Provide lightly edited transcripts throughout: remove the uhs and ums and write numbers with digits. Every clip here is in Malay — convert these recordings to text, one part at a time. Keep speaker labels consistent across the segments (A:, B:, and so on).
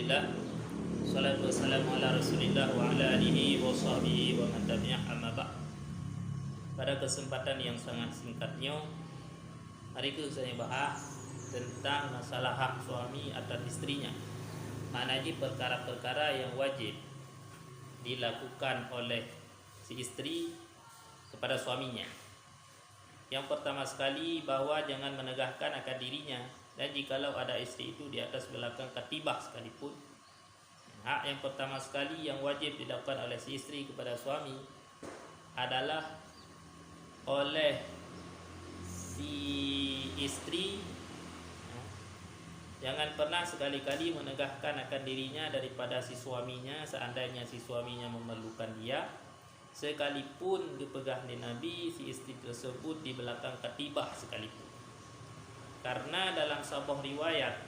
A: Alhamdulillah, salatu wassalamu ala Rasulillah wa ala alihi wa sahbihi wa man tabi'ah, amma ba'd. Pada kesempatan yang sangat singkatnya, hari ini saya bahas tentang masalah hak suami atas istrinya. Maknanya perkara-perkara yang wajib dilakukan oleh si istri kepada suaminya. Yang pertama sekali, bahwa jangan menegahkan akan dirinya, dan jikalau ada istri itu di atas belakang katibah sekalipun. Hak yang pertama sekali yang wajib dilakukan oleh si istri kepada suami adalah oleh si istri jangan pernah sekali-kali menegahkan akan dirinya daripada si suaminya seandainya si suaminya memerlukan dia. Sekalipun dipegah di Nabi si istri tersebut di belakang katibah sekalipun. Karena dalam sebuah riwayat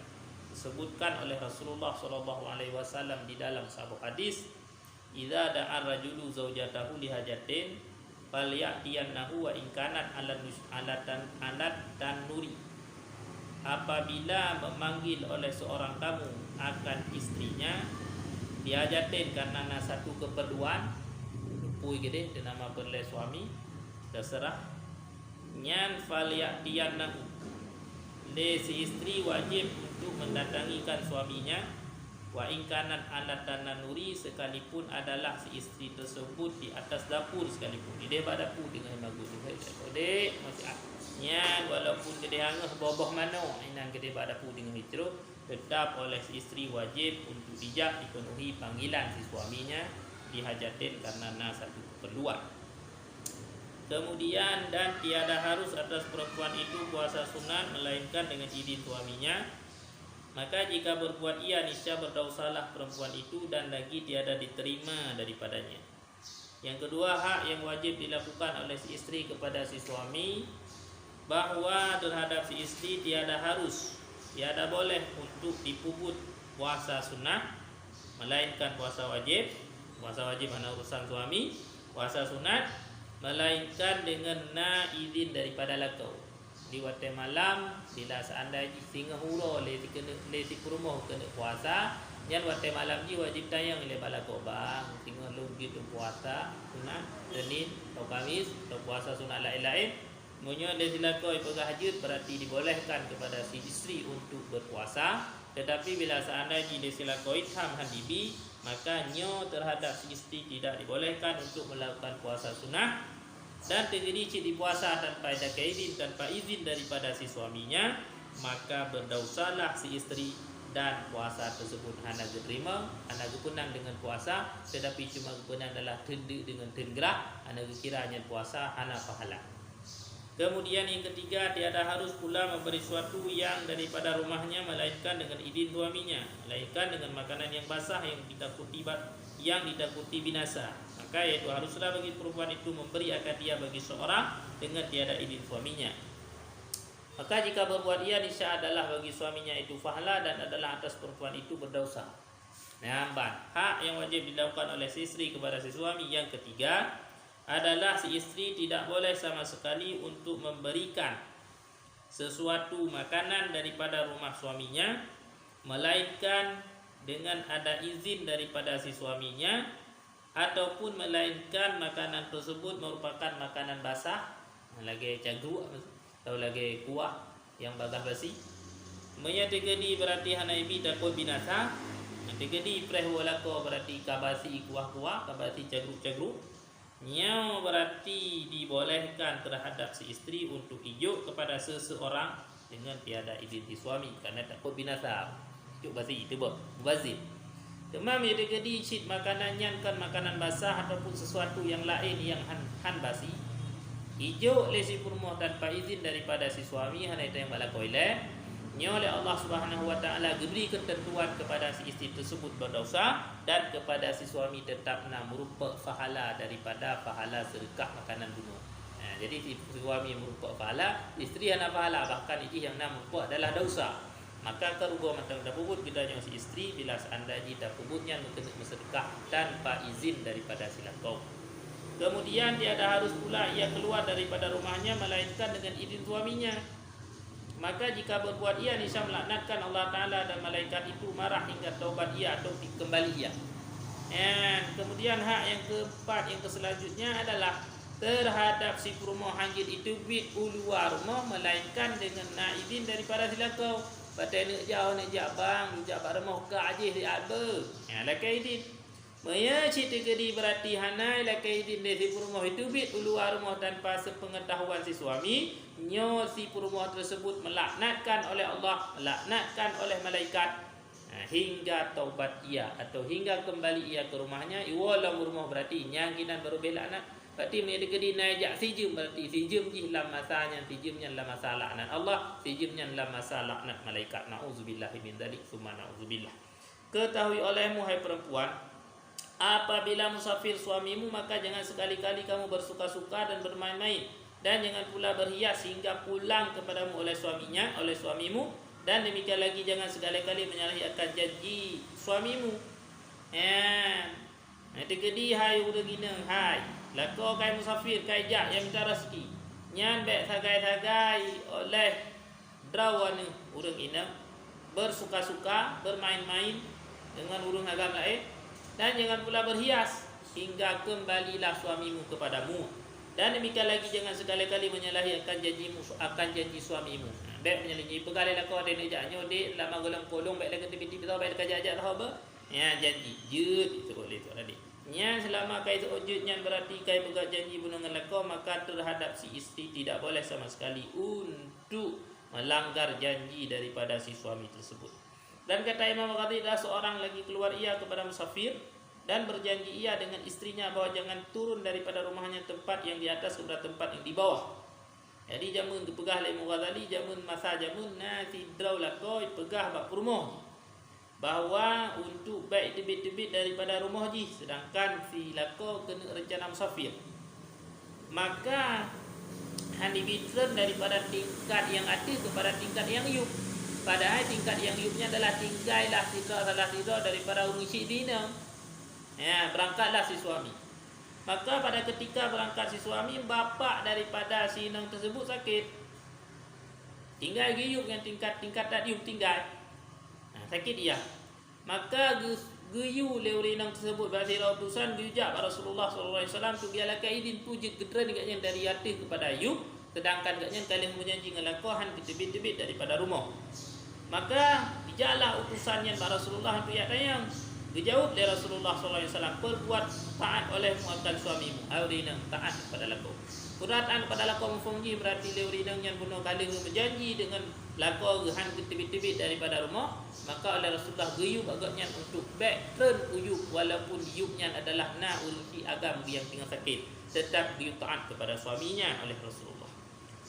A: disebutkan oleh Rasulullah SAW di dalam sebuah hadis, "Idza da'a ar-rajulu zaujatahu li hajatin falyatiyannahu wa in kanat alat tanuri." Apabila memanggil oleh seorang kamu akan istrinya dihajatin karena satu keperluan, pui gede nama berle suami terserah nyan falyatiyannahu, si istri wajib untuk mendatangikan suaminya, wa ingkanat alat dan nuri, sekalipun adalah si istri tersebut di atas dapur sekalipun. Dia pada dapur dengan bagus juga. Dek masih nyan walaupun gede hangah boboh mano, inan gede pada dapur dengan hijrah, tetap oleh si istri wajib untuk dijak dipenuhi panggilan si suaminya dihajatin karena satu keperluan. Kemudian, dan tiada harus atas perempuan itu puasa sunat melainkan dengan izin suaminya. Maka jika berbuat ia, niscaya berdausalah perempuan itu dan lagi tiada diterima daripadanya. Yang kedua, hak yang wajib dilakukan oleh si istri kepada si suami, bahwa terhadap si istri tiada boleh untuk dipuput puasa sunat melainkan puasa wajib. Puasa wajib mana urusan suami, puasa sunat melainkan dengan izin daripada lakau. Di waktu malam bila seandainya singa huro leti kurumuh kena puasa, yang waktu malam ji wajib tayang le balakau bang singa lungi tu puasa sunat Senin atau Kamis atau puasa sunat lain-lain. Munyo le dilakau pegah hajud berarti dibolehkan kepada si istri untuk berpuasa. Tetapi bila seandainya dia silakau itham hadibi, maka nyo terhadap si istri tidak dibolehkan untuk melakukan puasa sunnah, dan terjadi cik di puasa tanpa ada izin, tanpa izin daripada si suaminya, maka berdausalah si istri, dan puasa tersebut hana diterima, hana kepunang dengan puasa, tetapi cuma kepunang adalah tenda dengan tenggerak, hana kiranya puasa hana pahala. Kemudian yang ketiga, tiada harus pula memberi sesuatu yang daripada rumahnya melainkan dengan izin suaminya, melainkan dengan makanan yang basah yang ditakuti binasa. Maka yaitu haruslah bagi perempuan itu memberi akan dia bagi seorang dengan tiada izin suaminya. Maka jika berbuat ia, niscaya adalah bagi suaminya itu pahala dan adalah atas perempuan itu berdosa. Hak yang wajib dilakukan oleh si istri kepada si suami yang ketiga adalah si istri tidak boleh sama sekali untuk memberikan sesuatu makanan daripada rumah suaminya melainkan dengan ada izin daripada si suaminya, ataupun melainkan makanan tersebut merupakan makanan basah, lagi cagu atau lagi kuah yang bagah basi. Menyatakan berarti hanaibi takut binasa, menyatakan preh walako berarti kabasi kuah-kuah, kabasi cagu-cagu. Nya berarti dibolehkan terhadap si istri untuk ijuk kepada seseorang dengan tiada izin si suami kerana takut binasa. Ijuk basi itu bazib. Cuma dia jadi cit makanannya kan makanan basah ataupun sesuatu yang lain yang han basi. Ijuk le si perempuan tanpa izin daripada si suami, hanya itu yang balak koile. Nya oleh Allah Subhanahu wa taala beri ketentuan kepada si istri tersebut berdosa, dan kepada si suami tetap merupa pahala daripada pahala sedekah makanan bunuh. Jadi si suami merupa pahala, isteri hanya pahala, bahkan itu yang merupa adalah dosa. Maka kerubah matang dapubut kita yang si istri bila seandainya dapubutnya kena bersedekah tanpa izin daripada si lakau. Kemudian tiada harus pula ia keluar daripada rumahnya melainkan dengan izin suaminya. Maka jika berbuat ia niscaya melaknatkan Allah Ta'ala dan malaikat itu marah hingga taubat ia atau kembali ia. Kemudian hak yang keempat, yang selanjutnya adalah terhadap si perumahan hanjit itu bid uluar rumah melainkan dengan nak izin daripada silakau. Batai nak jauh nak jak bang, jak pak rumah ka aje di alba. Lakai izin. Maya cerita kedi berarti hanai lakai izin dari si perumahan itu bid uluar rumah tanpa sepengetahuan si suami, nyo si perumahan tersebut melaknatkan oleh Allah, melaknatkan oleh malaikat. Hingga taubat ia atau hingga kembali ia ke rumahnya. Iwalam rumah berarti nyanginan baru belak nak. Berarti mereka kedi najak sijum, berarti sijum ji lam masanya, sijumnya lam masalah nan Allah, sijumnya lam masalah nan malaikat. Nauzubillah min dzalik, summa nauzubillah. Ketahui olehmu hai perempuan, apabila musafir suamimu maka jangan sekali-kali kamu bersuka-suka dan bermain-main, dan jangan pula berhias hingga pulang kepadamu oleh suaminya, oleh suamimu. Dan demikian lagi jangan sekali-kali menyalahi akan janji suamimu. Tegedi hai uragina hai. Lako kai musafir kai jak yang minta rezeki. Nyan bek sagai-sagai oleh drawana urang ina bersuka-suka, bermain-main dengan urang agama lain, dan jangan pula berhias hingga kembalilah suamimu kepadamu. Dan demikian lagi jangan sekali-kali menyalahi akan janji suamimu. Bek menyalahi pegalai lah kau ada nejaknya dek lama golong kolong bek lagi tiba-tiba tahu bek kajak-ajak tahu apa? Ya janji jut itu boleh tu tadi. Nya selama kai tu ujudnya berarti kai pegang janji bunungan lakau, maka terhadap si isteri tidak boleh sama sekali untuk melanggar janji daripada si suami tersebut. Dan kata Imam Ghazali, seorang lagi keluar ia kepada musafir dan berjanji ia dengan istrinya bahwa jangan turun daripada rumahnya tempat yang di atas kepada tempat yang di bawah. Jadi jamun dipegah oleh Imam Ghazali, jamun masa jamun nasi draw lakoi pegah bak rumah bahawa untuk baik tebit-tebit daripada rumah ji, sedangkan si lako kena rencana musafir. Maka hani bitren daripada tingkat yang ada kepada tingkat yang yub. Padahal tingkat yang yubnya adalah tinggallah salah sidra daripada ungsi dina. Berangkatlah si suami. Maka pada ketika berangkat si suami, bapa daripada si inang tersebut sakit. Tinggal giyuk yang tingkat tak yuk tinggal. Sakit dia. Maka geyu leuri inang tersebut bagi utusan gejak Rasulullah SAW tu dia lakai idin pujit gedran katnya dari hati kepada yuk, sedangkan katnya kalian menjanji dengan lakuhan tebit-tebit daripada rumah. Maka dijalah utusannya Rasulullah tu ya tayang. Dijawab oleh Rasulullah SAW, perbuat taat olehmu akan suamimu. Aurina taat kepada laku. Perbuatan kepada laku mufungji berarti leurina yang bunuh kali berjanji dengan laku gehan ketibit-tibit daripada rumah. Maka oleh Rasulullah geyub agaknya untuk back turn uyub, walaupun yubnya adalah na urusi agam yang tinggal sakit, tetap geyub taat kepada suaminya oleh Rasulullah.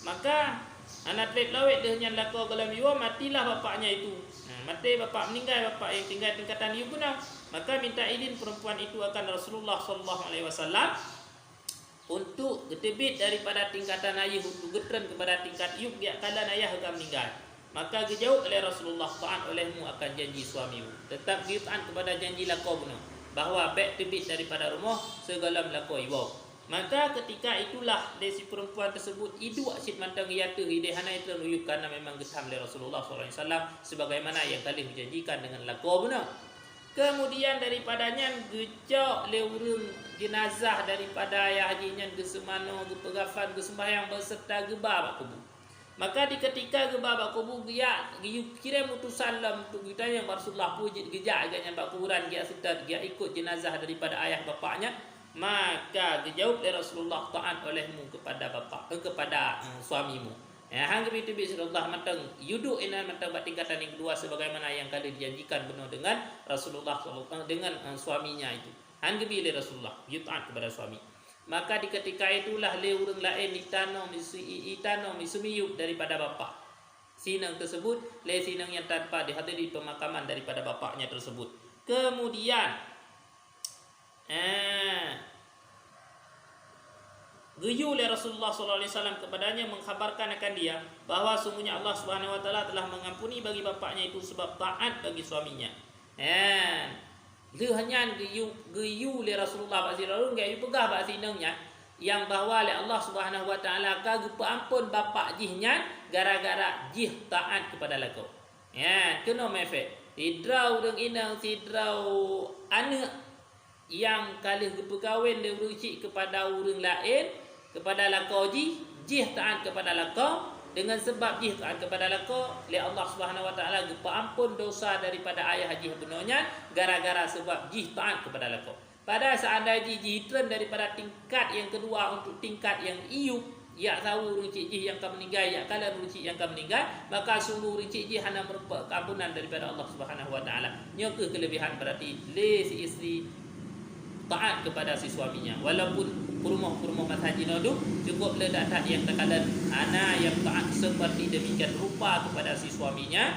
A: Maka anak trip lawet dia hanya laku dalam yuwa, matilah bapaknya itu. Mati bapak meninggal, bapak yang tinggal tingkatan yub guna. Maka minta izin perempuan itu akan Rasulullah SAW untuk getebit daripada tingkatan ayah untuk getren kepada tingkat yub dia kala ayah agak meninggal. Maka dijawab oleh Rasulullah, taat olehmu akan janji suamimu. Tetap taat kepada janji lakau guna bahawa baik tebit daripada rumah segala melakau iwau. Maka ketika itulah si perempuan tersebut idu asyid mantang yata hidayana itu nuyuk karena memang getam oleh Rasulullah SAW sebagaimana yang kali berjanjikan dengan lakau benar. Kemudian daripadanya gejak leurung jenazah daripada ayah hajinya ke semano ke pegafan ke sembahyang berserta gebah bak kubur. Maka di ketika gebah bak kubur dia kirim utusan dalam untuk kita yang Rasulullah pujit gejak agaknya bak kuburan dia serta dia ikut jenazah daripada ayah bapaknya. Maka dijawab oleh Rasulullah, taat olehmu kepada bapa, kepada suamimu. Hang begitu Rasulullah matang yuduk ina matang tingkatan yang kedua sebagaimana yang kali dijanjikan benar dengan Rasulullah SAW dengan suaminya itu. Hang oleh Rasulullah, taat kepada suami. Maka di ketika itulah le urang lain ditano misumiyub daripada bapa. Sinang tersebut le sinang yang tanpa dihadiri pemakaman daripada bapaknya tersebut. Kemudian geyu oleh Rasulullah SAW kepadanya mengkhabarkan akan dia bahawa sungguhnya Allah SWT telah mengampuni bagi bapaknya itu sebab taat bagi suaminya. Dia hanya geyu oleh Rasulullah SAW geyu pegah bak sinangnya. yang bahawa oleh Allah Subhanahu wa taala kagak ampun bapa jihnya gara-gara jih taat kepada laku. Ya, kena mefek. Hidrau deng inang sidrau anak yang kalih berkahwin dia berucik kepada orang lain, kepada laku jih taat kepada laku, dengan sebab jih taat kepada laku, oleh Allah Subhanahu wa taala ampun dosa daripada ayah jih benarnya gara-gara sebab jih taat kepada laku. Pada seandainya jihitran daripada tingkat yang kedua untuk tingkat yang iup, ya tahu runcik jih yang akan meninggal, ya kala runcik yang akan meninggal, maka sungguh runcik jih hanya merupakan keampunan daripada Allah Subhanahu wa taala. Nya kelebihan berarti si isteri taat kepada si suaminya, walaupun kurumah haji nodu cukup ledak tak yang tekadan ana yang taat seperti demikian rupa kepada si suaminya,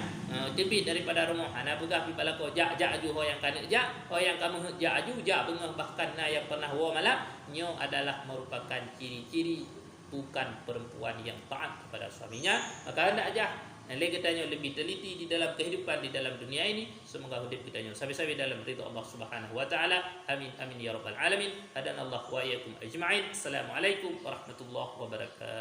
A: tebit daripada rumah ana begah pi balako jak aju ho yang kana jak ho yang kamu jak aju jak bengah bahkan na yang pernah wa malam nyo adalah merupakan ciri-ciri bukan perempuan yang taat kepada suaminya. Maka hendak aja lagi kita lebih teliti di dalam kehidupan di dalam dunia ini. Semoga hidup kita sampai-sampai dalam ridha Allah Subhanahu wa taala. Amin amin ya rabbal alamin. Hadanallahu wa iyyakum ajma'in. Assalamualaikum warahmatullahi wabarakatuh.